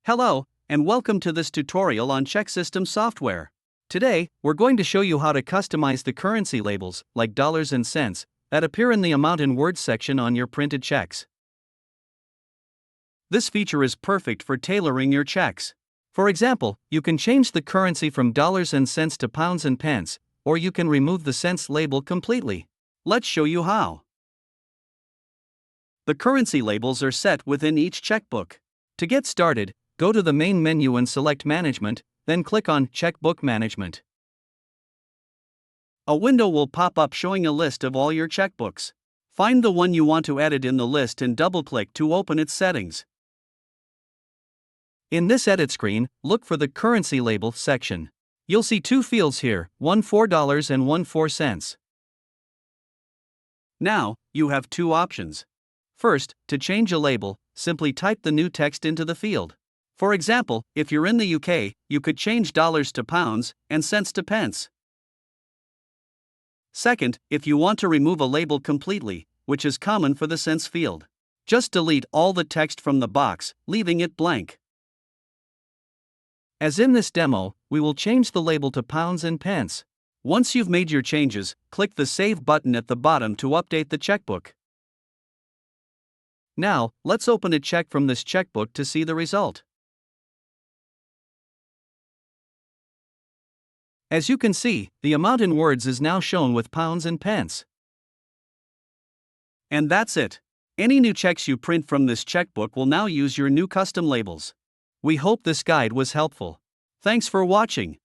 Hello, and welcome to this tutorial on ChequeSystem software. Today, we're going to show you how to customize the currency labels, like dollars and cents, that appear in the amount in words section on your printed checks. This feature is perfect for tailoring your checks. For example, you can change the currency from dollars and cents to pounds and pence, or you can remove the cents label completely. Let's show you how. The currency labels are set within each checkbook. To get started, go to the main menu and select Management, then click on Checkbook Management. A window will pop up showing a list of all your checkbooks. Find the one you want to edit in the list and double-click to open its settings. In this edit screen, look for the Currency Label section. You'll see two fields here, one for dollars and one for cents. Now, you have two options. First, to change a label, simply type the new text into the field. For example, if you're in the UK, you could change dollars to pounds and cents to pence. Second, if you want to remove a label completely, which is common for the cents field, just delete all the text from the box, leaving it blank. As in this demo, we will change the label to pounds and pence. Once you've made your changes, click the Save button at the bottom to update the checkbook. Now, let's open a check from this checkbook to see the result. As you can see, the amount in words is now shown with pounds and pence. And that's it. Any new checks you print from this checkbook will now use your new custom labels. We hope this guide was helpful. Thanks for watching.